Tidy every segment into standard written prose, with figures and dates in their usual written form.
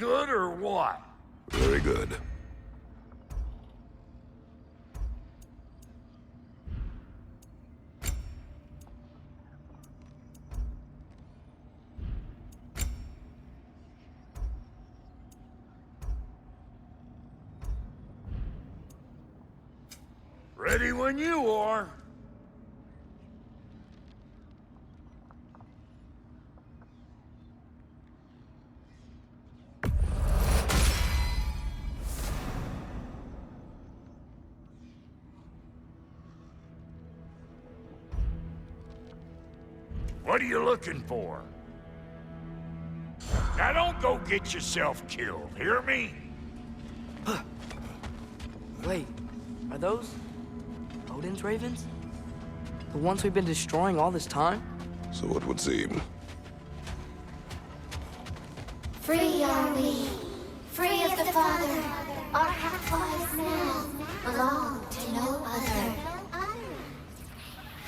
good or what? Very good. Ready when you are. What are you looking for? Now don't go get yourself killed, hear me? Wait, are those Odin's ravens? The ones we've been destroying all this time? So it would seem. Free are we, free of the Father. Our half-lives now belong to no other.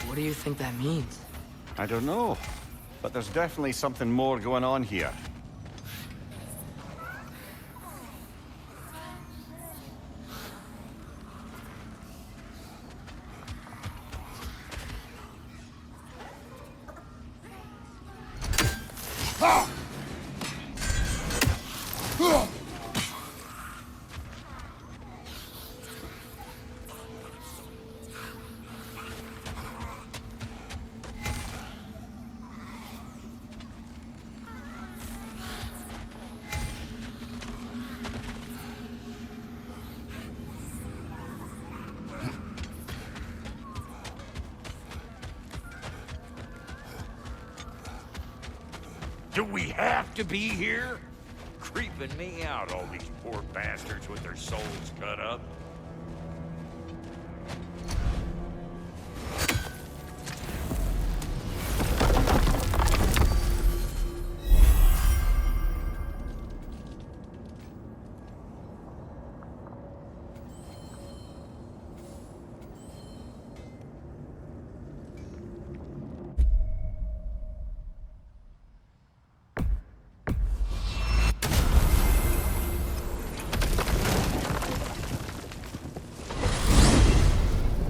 What do you think that means? I don't know, but there's definitely something more going on here. Do we have to be here? Creeping me out, all these poor bastards with their souls cut up.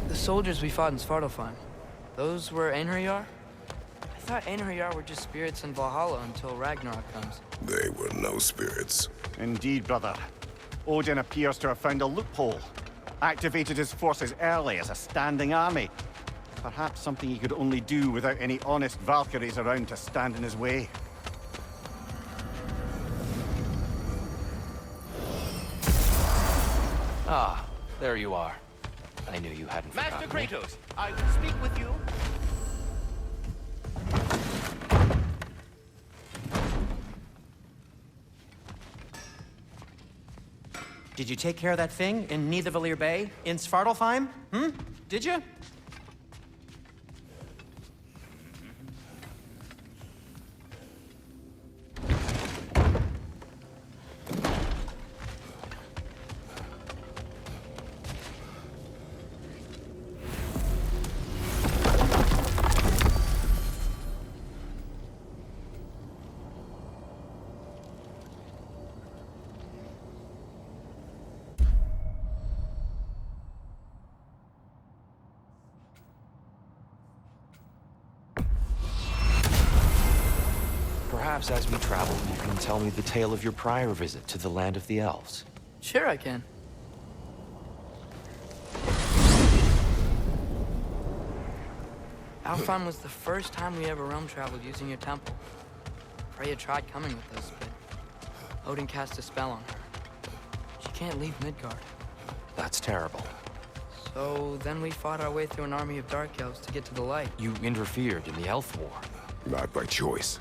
The soldiers we fought in Svartalfheim, those were Einherjar? I thought Einherjar were just spirits in Valhalla until Ragnarok comes. They were no spirits. Indeed, brother. Odin appears to have found a loophole. Activated his forces early as a standing army. Perhaps something he could only do without any honest Valkyries around to stand in his way. Ah, there you are. I knew you hadn't Master forgotten me. Kratos, I will speak with you. Did you take care of that thing in Nidavellir Bay in Svartalfheim? Did you? Perhaps as we travel, you can tell me the tale of your prior visit to the land of the elves. Sure I can. Alfheim was the first time we ever realm traveled using your temple. Freya tried coming with us, but Odin cast a spell on her. She can't leave Midgard. That's terrible. So then we fought our way through an army of dark elves to get to the light. You interfered in the Elf War. Not by choice.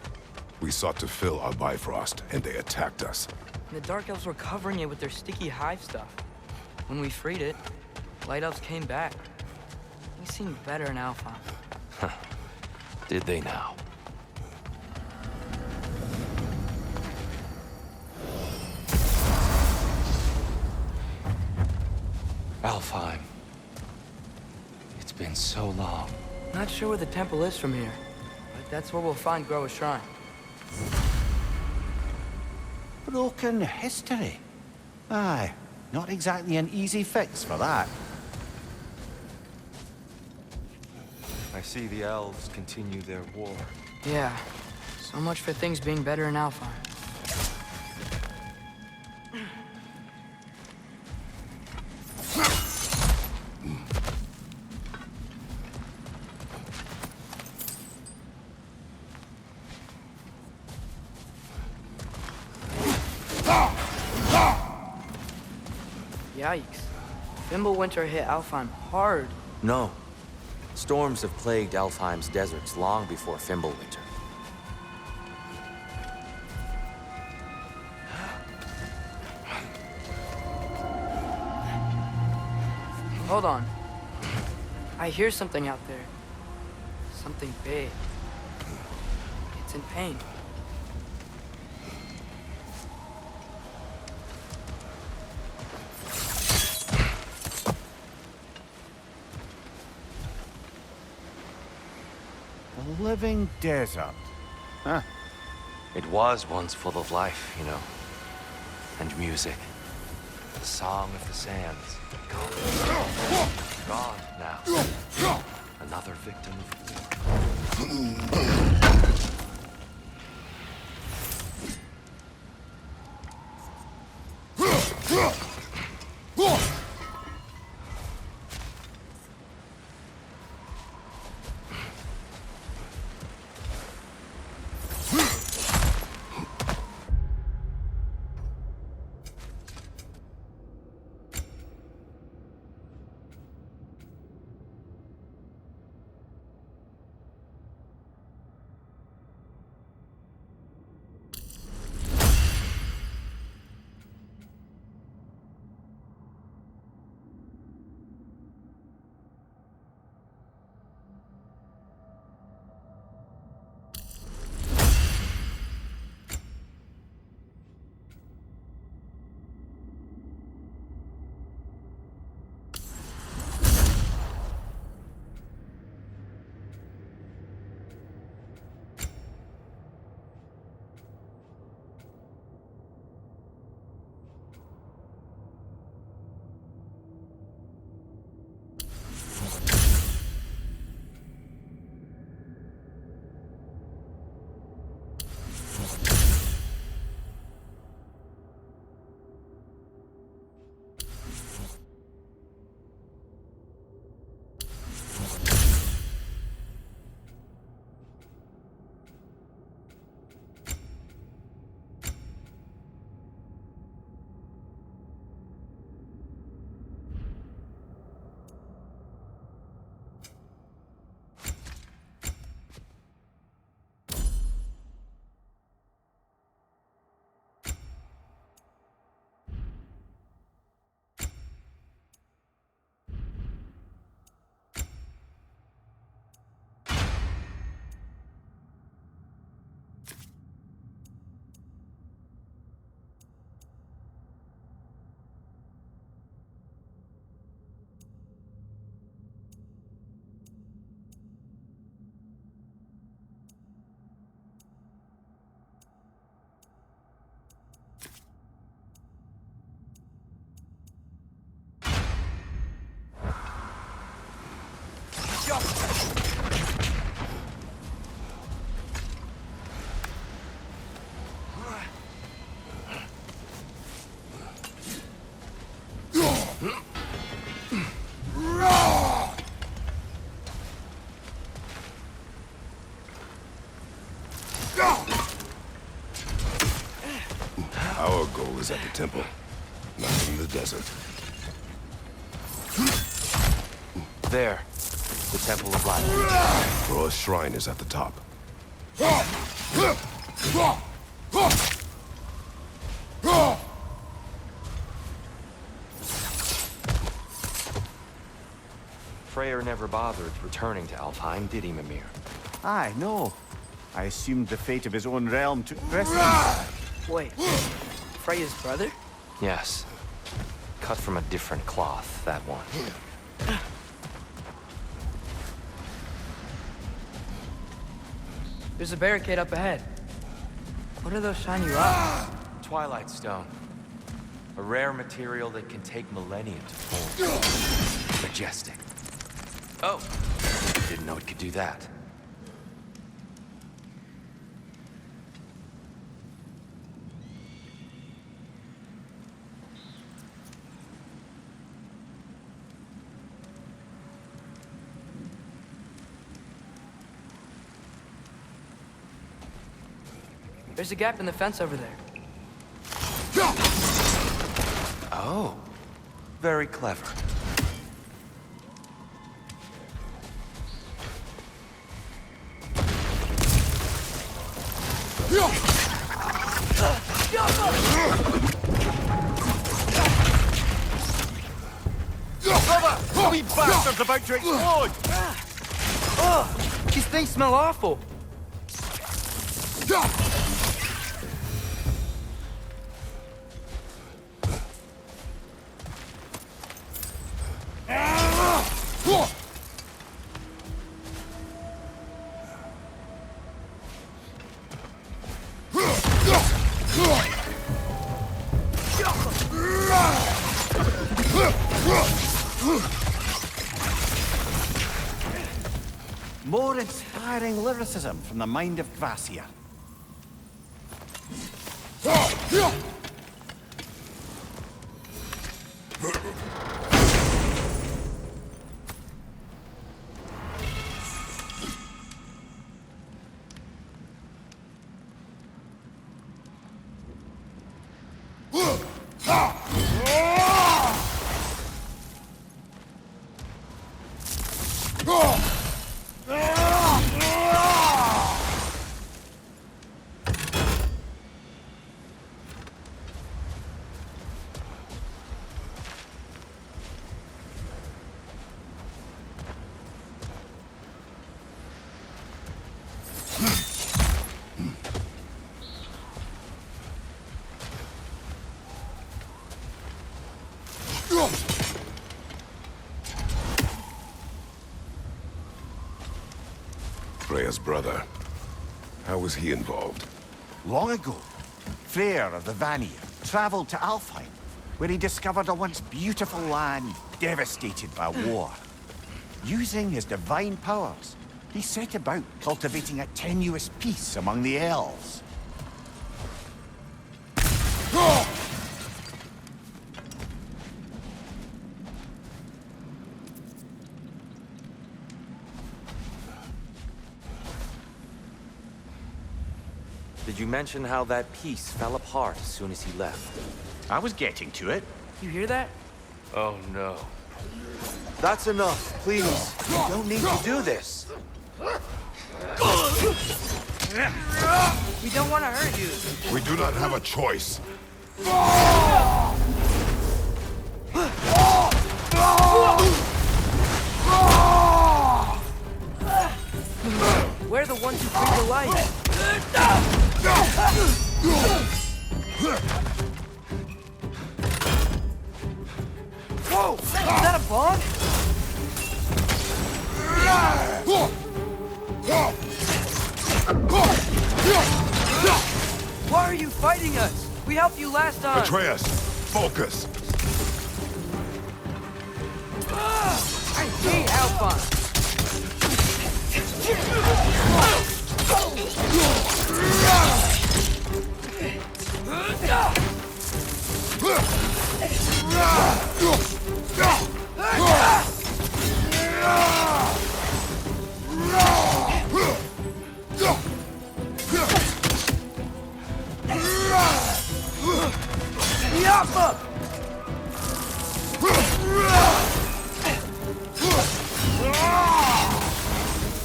We sought to fill our Bifrost, and they attacked us. And the dark elves were covering it with their sticky hive stuff. When we freed it, light elves came back. They seemed better in Alfheim. Did they now? Alfheim. It's been so long. Not sure where the temple is from here, but that's where we'll find Groa's shrine. Broken history. Aye, not exactly an easy fix for that. I see the elves continue their war. Yeah, so much for things being better in Alfheim. Yikes. Fimbulwinter hit Alfheim hard. No. Storms have plagued Alfheim's deserts long before Fimbulwinter. Hold on. I hear something out there. Something big. It's in pain. A living desert. Huh. It was once full of life, you know. And music. The song of the sands. Gone now. Another victim of Our goal is at the temple, not in the desert. There. The Temple of Light. Roa's shrine is at the top. Freyr never bothered returning to Alfheim, did he, Mimir? Aye, no. I assumed the fate of his own realm took precedence. Wait, Freya's brother? Yes. Cut from a different cloth, that one. There's a barricade up ahead. What are those shiny rocks? Twilight Stone. A rare material that can take millennia to form. Majestic. Oh, didn't know it could do that. There's a gap in the fence over there. Oh, very clever. Wee bastard's about to explode! These things smell awful. More inspiring lyricism from the mind of Gracia. Freya's brother. How was he involved? Long ago, Freyr of the Vanir traveled to Alfheim, where he discovered a once beautiful land devastated by war. Using his divine powers, he set about cultivating a tenuous peace among the elves. Did you mention how that piece fell apart as soon as he left? I was getting to it. You hear that? Oh no. That's enough, please. You don't need to do this. We don't want to hurt you. We do not have a choice. We're the ones who bring the light. Whoa! Is that a bomb? Why are you fighting us? We helped you last time. Atreus, focus. I hate Alphonse.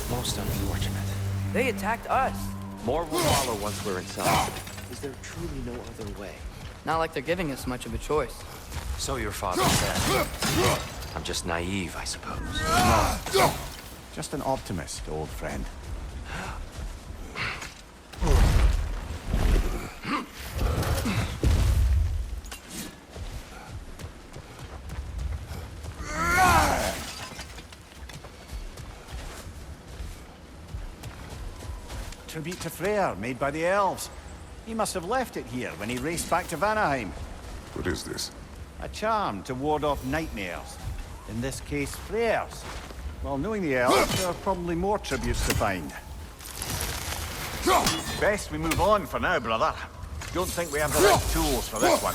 Most unfortunate. They attacked us. More will follow once we're inside. Is there truly no other way? Not like they're giving us much of a choice. So your father said. I'm just naive, I suppose. No. Just an optimist, old friend. Tribute to Freyr, made by the elves. He must have left it here when he raced back to Vanaheim. What is this? A charm to ward off nightmares. In this case, prayers. Well, knowing the elves, there are probably more tributes to find. Best we move on for now, brother. Don't think we have the right tools for this one.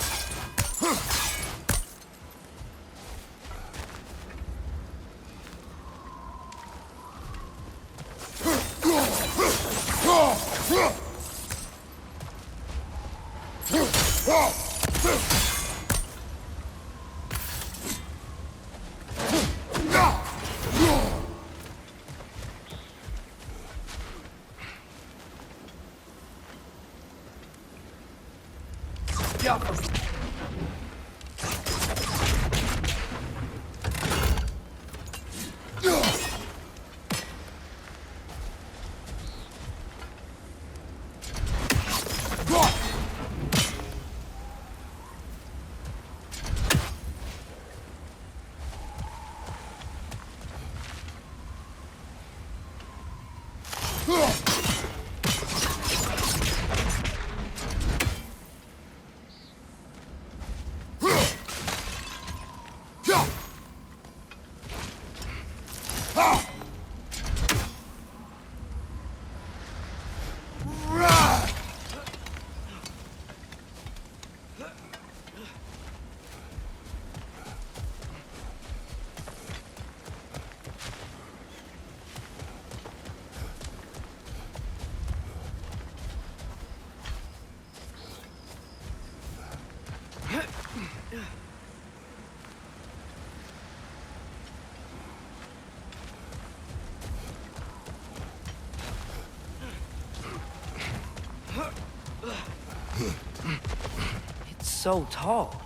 It's so tall.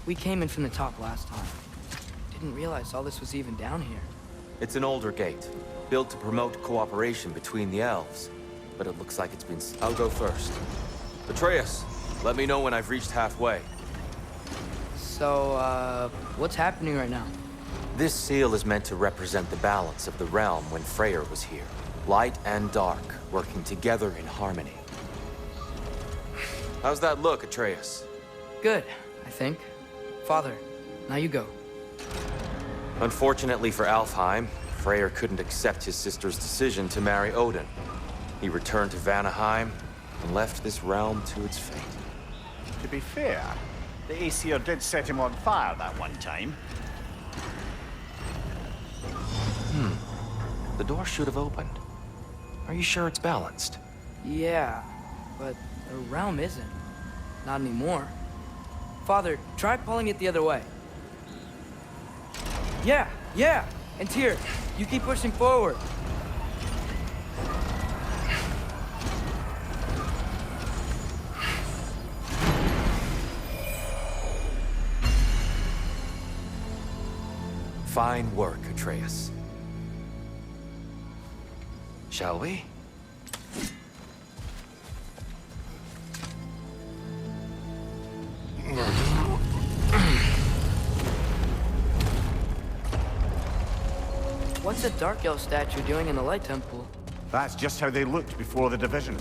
We came in from the top last time. Didn't realize all this was even down here. It's an older gate, built to promote cooperation between the elves. But it looks like it's been... I'll go first. Atreus, let me know when I've reached halfway. So, what's happening right now? This seal is meant to represent the balance of the realm when Freyr was here. Light and dark, working together in harmony. How's that look, Atreus? Good, I think. Father, now you go. Unfortunately for Alfheim, Freyr couldn't accept his sister's decision to marry Odin. He returned to Vanaheim and left this realm to its fate. To be fair, the Aesir did set him on fire that one time. The door should have opened. Are you sure it's balanced? Yeah, but the realm isn't. Not anymore. Father, try pulling it the other way. Yeah! And Tyr, you keep pushing forward. Fine work, Atreus. Shall we? What's a Dark Elf statue doing in the Light Temple? That's just how they looked before the division.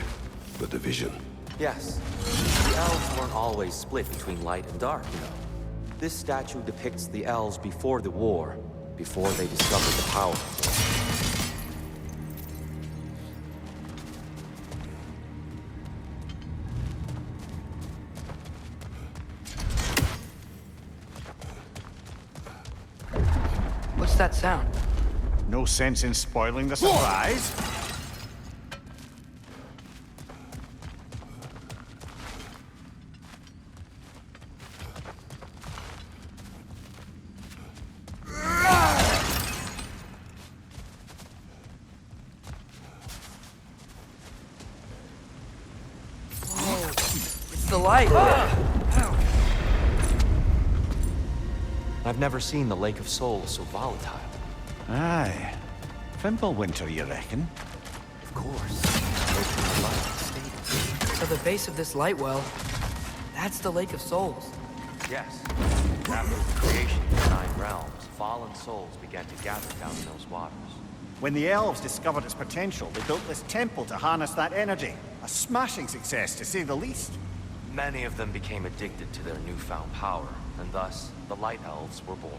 The division. Yes. The elves weren't always split between light and dark, you know. This statue depicts the elves before the war, before they discovered the power. What's that sound? No sense in spoiling the surprise. It's the light! I've never seen the Lake of Souls so volatile. Aye. Fimbulwinter, you reckon? Of course. Making the light stable. So the base of this light well, that's the Lake of Souls. Yes. After the creation of the 9 realms, fallen souls began to gather down in those waters. When the elves discovered its potential, they built this temple to harness that energy. A smashing success, to say the least. Many of them became addicted to their newfound power, and thus, the Light Elves were born.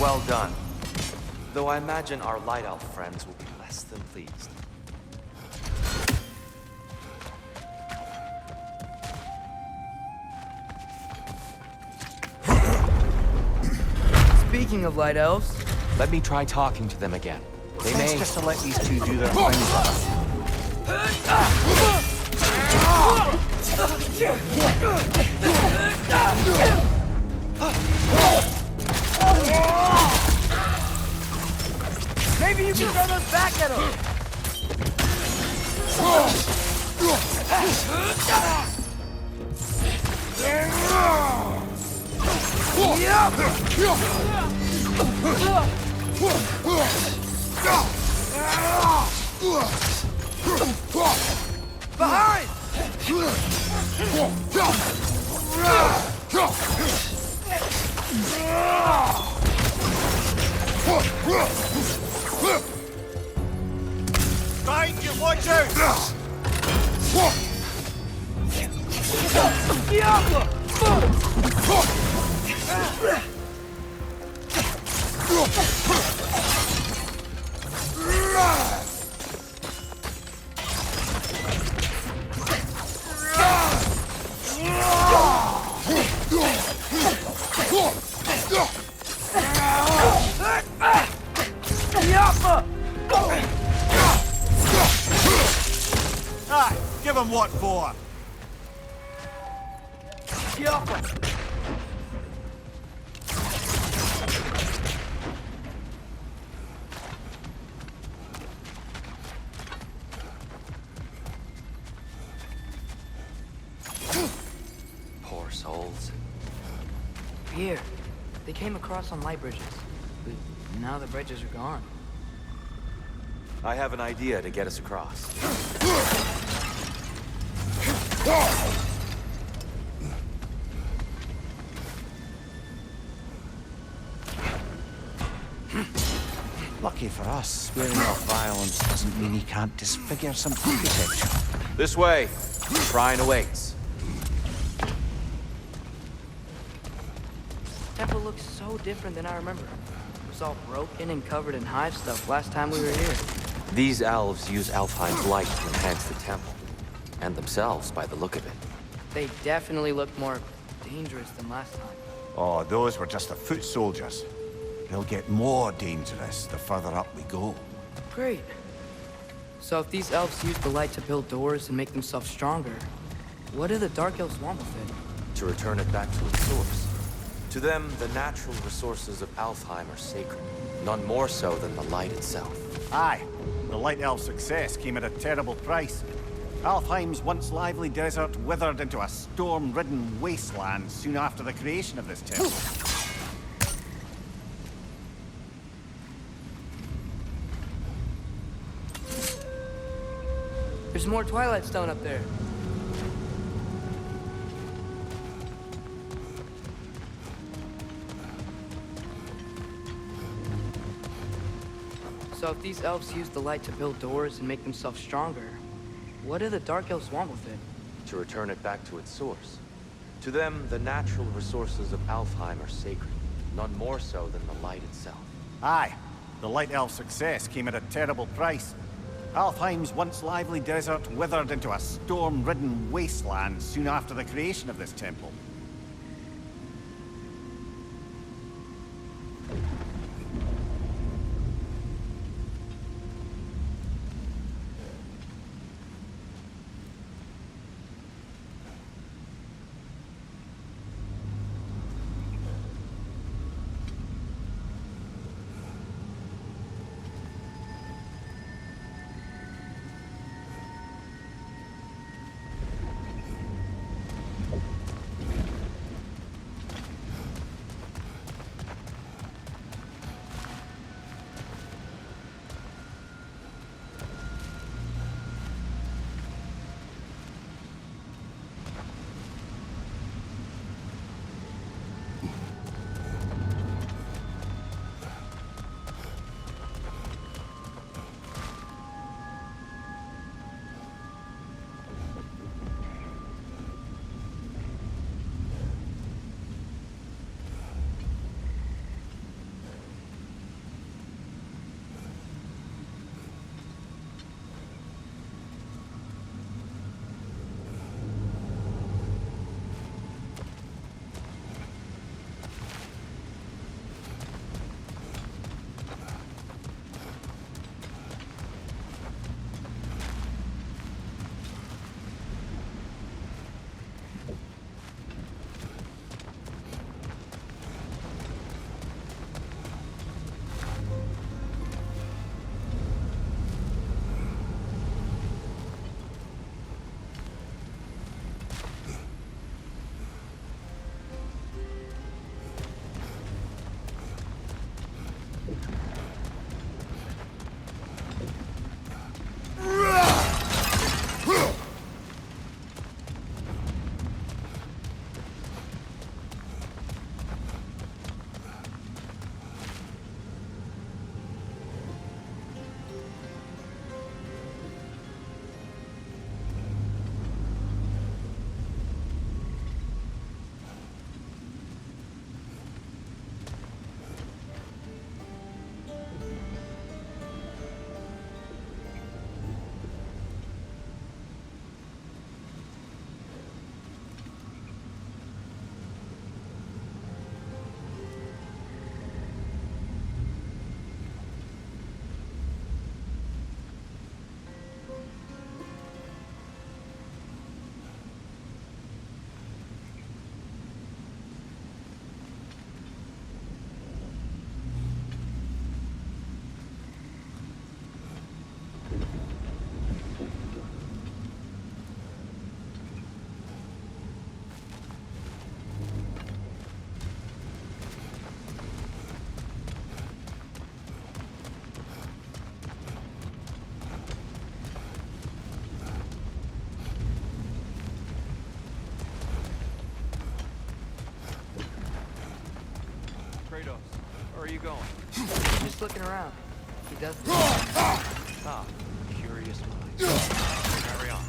Well done. Though I imagine our Light Elf friends will be less than pleased. Speaking of Light Elves, Let me try talking to them again. They Best may... just to let these two do their thing. maybe you can throw those back at them! Behind! Right, you watch out! Aye, give him what for? Poor souls. Here, they came across on light bridges. But now the bridges are gone. I have an idea to get us across. Lucky for us, swearing off violence doesn't mean he can't disfigure some architecture. This way. Shrine awaits. Temple looks so different than I remember. It was all broken and covered in hive stuff last time we were here. These elves use Alfheim's light to enhance the temple. And themselves, by the look of it. They definitely look more dangerous than last time. Oh, those were just the foot soldiers. They'll get more dangerous the further up we go. Great. So if these elves use the light to build doors and make themselves stronger, what do the Dark Elves want with it? To return it back to its source. To them, the natural resources of Alfheim are sacred. None more so than the light itself. Aye, the Light Elf's success came at a terrible price. Alfheim's once lively desert withered into a storm-ridden wasteland soon after the creation of this temple. There's more Twilight Stone up there. So if these elves use the light to build doors and make themselves stronger, what do the Dark Elves want with it? To return it back to its source. To them, the natural resources of Alfheim are sacred. None more so than the light itself. Aye, the Light Elf's success came at a terrible price. Alfheim's once lively desert withered into a storm-ridden wasteland soon after the creation of this temple. going? Just looking around. He does this. Ah, curious mind. Carry on.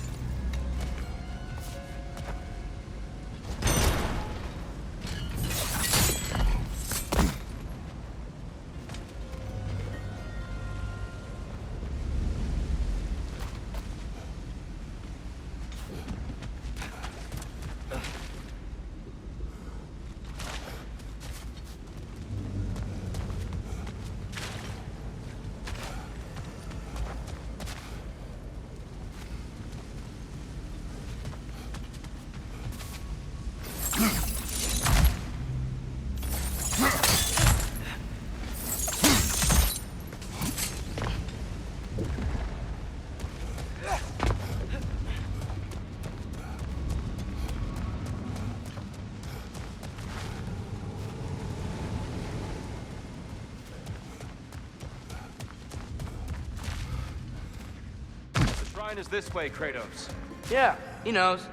The shrine is this way, Kratos. Yeah, he knows.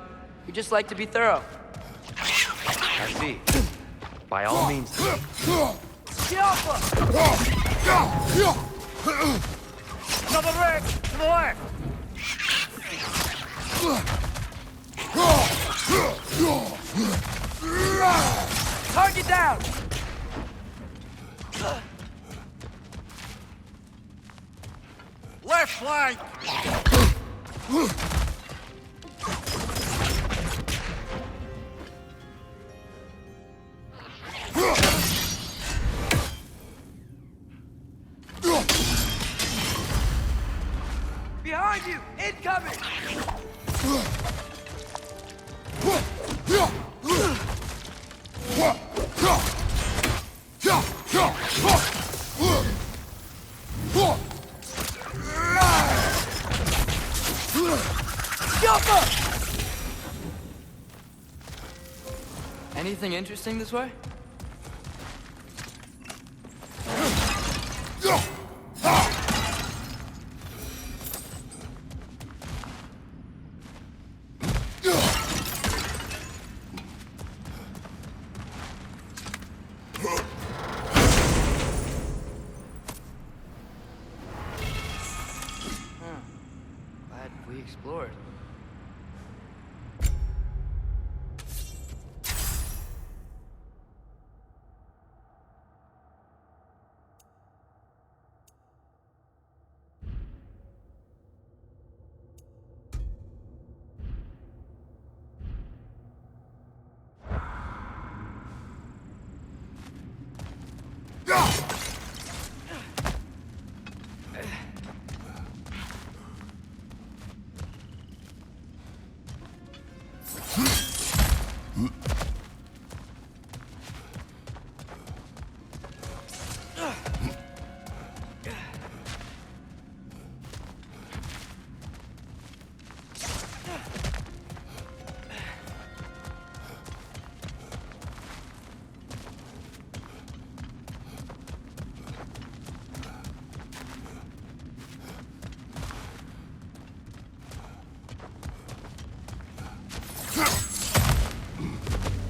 We just like to be thorough. I see. By all means. Get off us! Another rig! To the left! Target down! Left flank! Behind you! Incoming! Anything interesting this way? Glad we explored.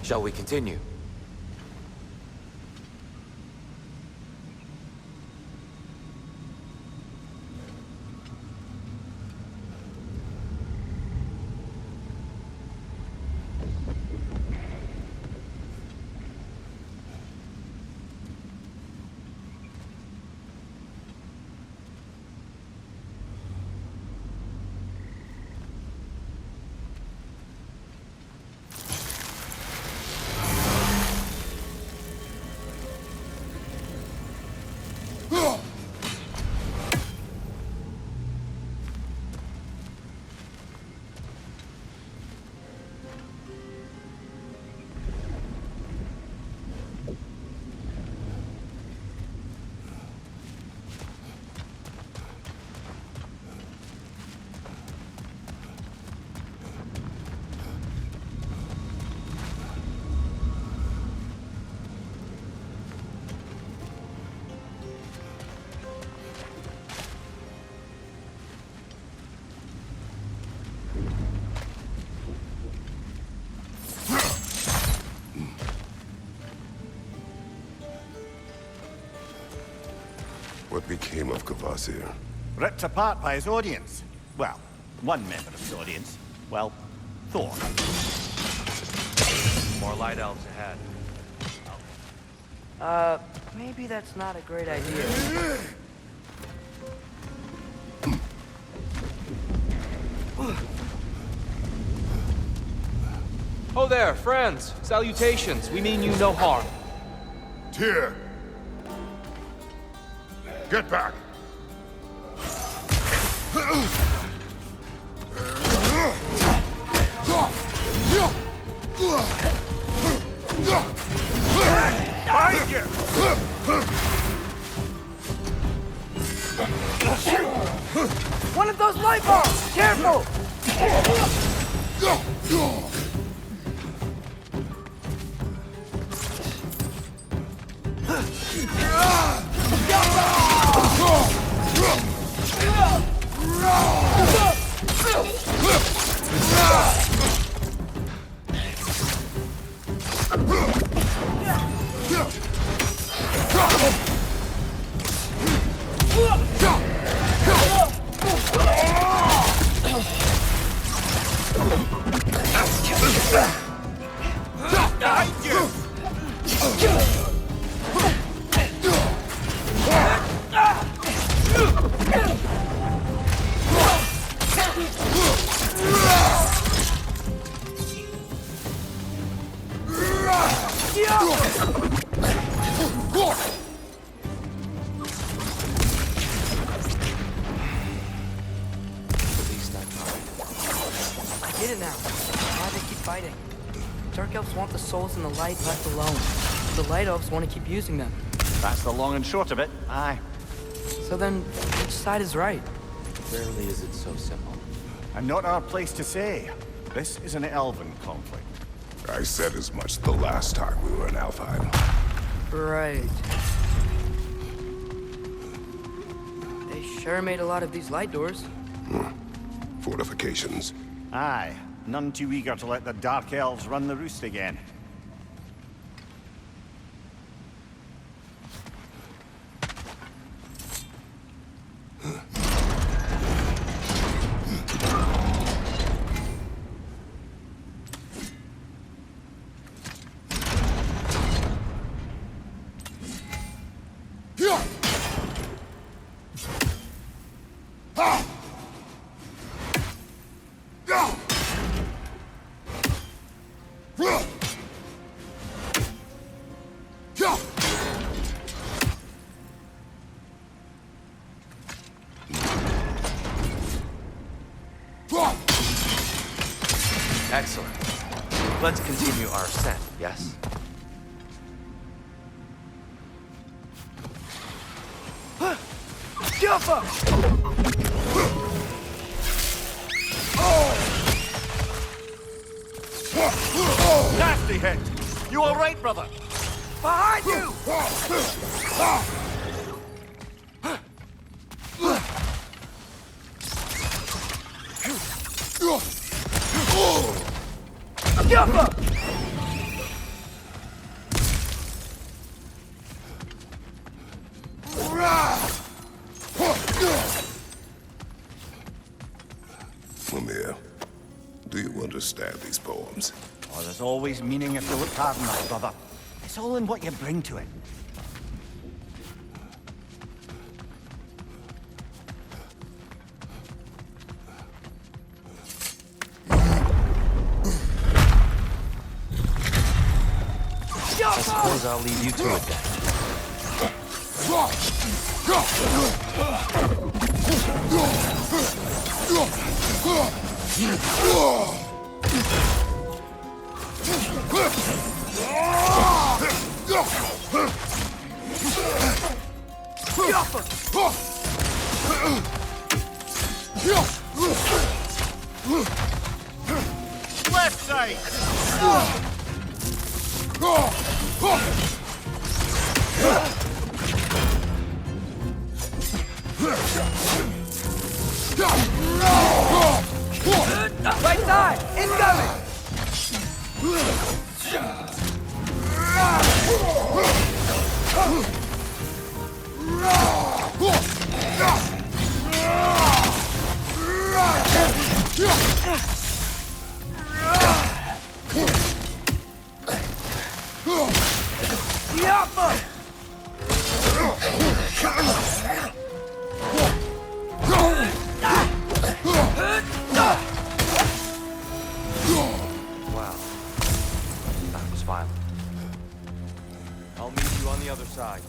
Shall we continue? What became of Kvasir? Ripped apart by his audience. Well, one member of his audience. Well, Thor. More light elves ahead. Maybe that's not a great idea. Oh there, friends. Salutations. We mean you no harm. Tyr! Get back! Behind you! One of those light bulbs! Careful! Behind you! I get it now. Why they keep fighting. Dark elves want the souls in the light left alone. The light elves want to keep using them. That's the long and short of it. Aye. So then, which side is right? Rarely is it so simple. And not our place to say. This is an elven conflict. I said as much the last time we were in Alfheim. Right. They sure made a lot of these light doors. Fortifications. Aye. None too eager to let the Dark Elves run the roost again. Excellent. Let's continue our ascent, yes? Jumper! Nasty hit! You all right, brother? Behind you! Jumper! Mimir, do you understand these poems? Oh, there's always meaning if you look hard enough, brother. It's all in what you bring to it. I suppose I'll leave you to it then. Left side! Right side! Incoming! Wow. That was violent. I'll meet you on the other side.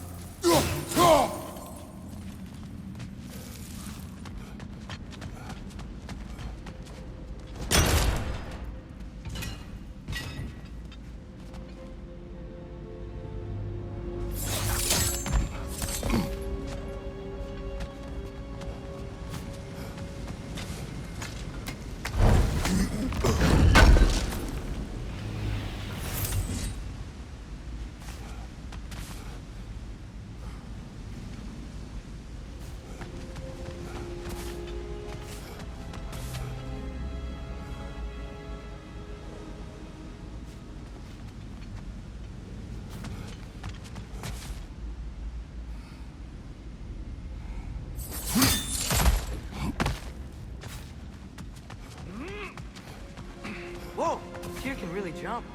Whoa! Tyr can really jump.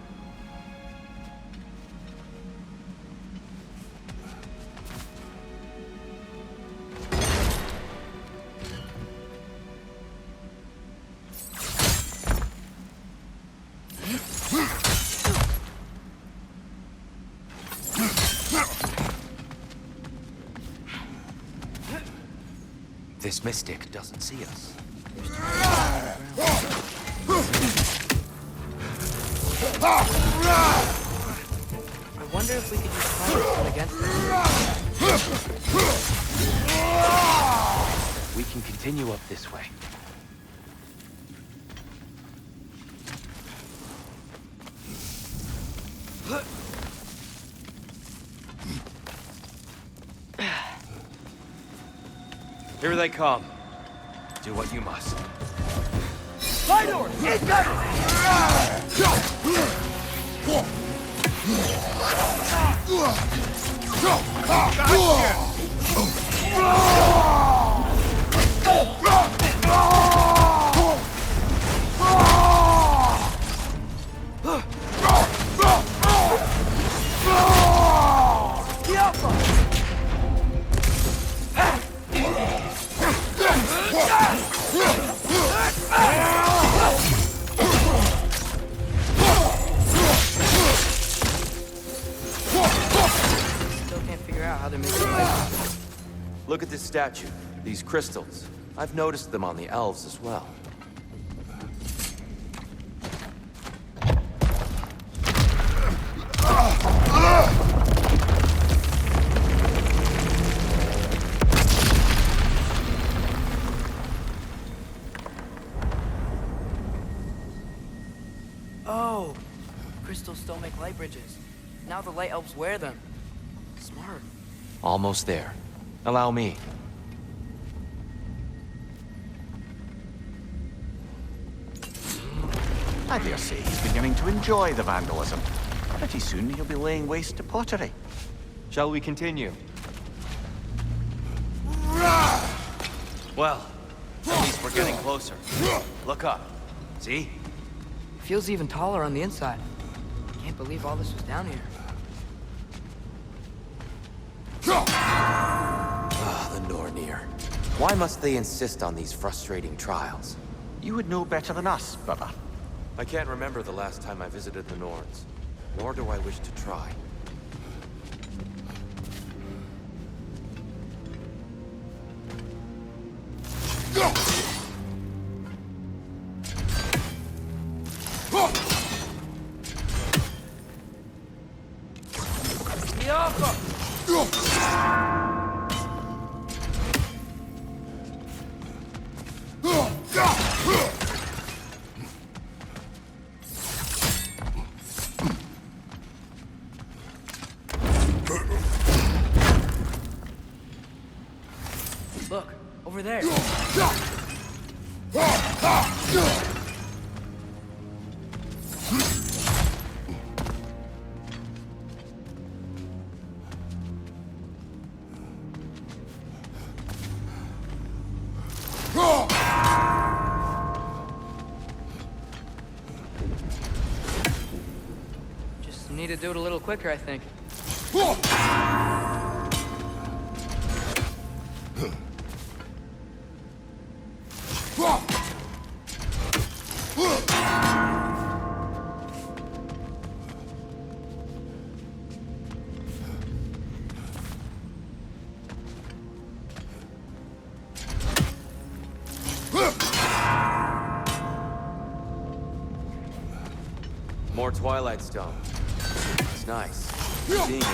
This mystic doesn't see us. I wonder if we could just fight this one against them. We can continue up this way. Here they come. Do what you must. Still can't figure out how they're making light. Look at this statue, these crystals. I've noticed them on the elves as well. Oh, crystals still make light bridges. Now the light elves wear them. Smart. Almost there. Allow me. I dare say he's beginning to enjoy the vandalism. Pretty soon he'll be laying waste to pottery. Shall we continue? Well, at least we're getting closer. Look up. See? Feels even taller on the inside. Can't believe all this was down here. Ah, the Nornir. Why must they insist on these frustrating trials? You would know better than us, brother. I can't remember the last time I visited the Norns, nor do I wish to try. Look, over there. need to do it a little quicker, I think. More Twilight Stone. It's nice. Seeing it.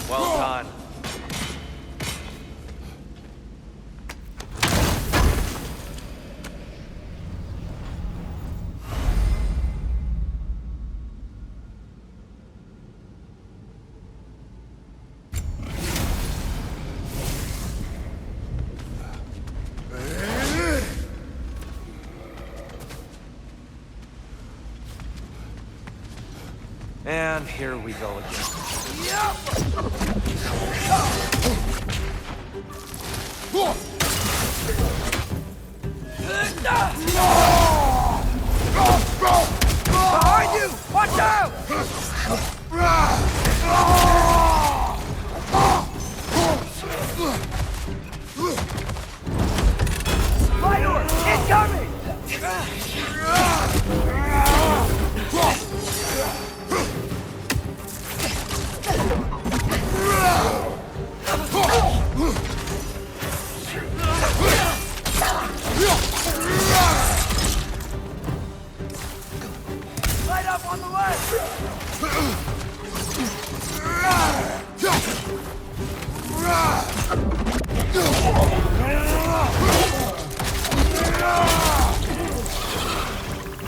Well done. And here we go again. Behind you! Watch out! Fire! Incoming! Light up on the left!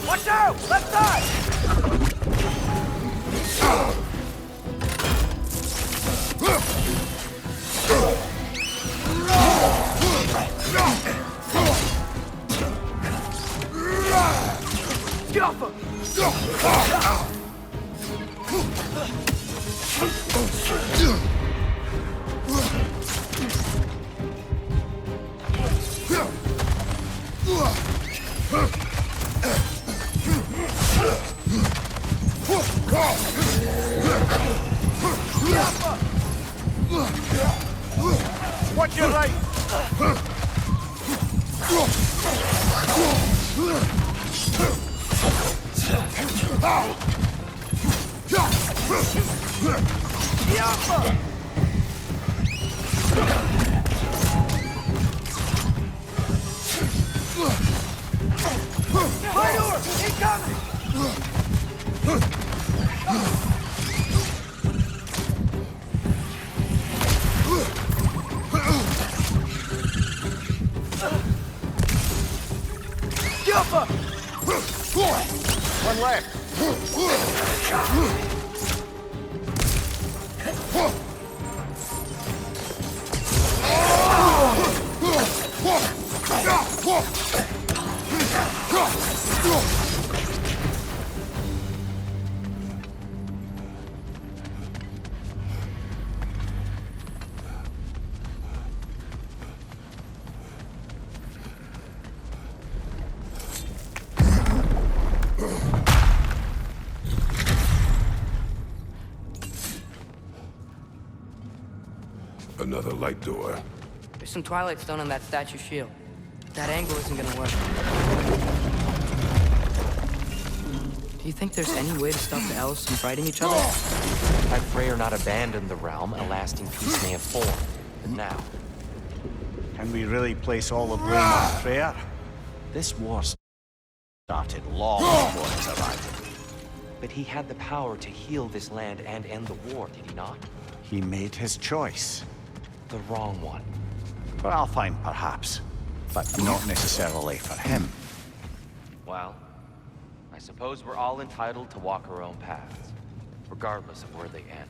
Watch out! Left side! Get off him! Watch your right! Fire! Incoming! One left. Another light door. There's some Twilight Stone on that statue shield. That angle isn't gonna work. Do you think there's any way to stop the elves from fighting each other? Had Freyr not abandoned the realm, a lasting peace may have formed. But now, Can we really place all the blame on Freyr? This war started long before his arrival. but he had the power to heal this land and end the war, did he not? He made his choice. The wrong one. For Alfheim, perhaps. But not necessarily for him. Well, I suppose we're all entitled to walk our own paths, regardless of where they end.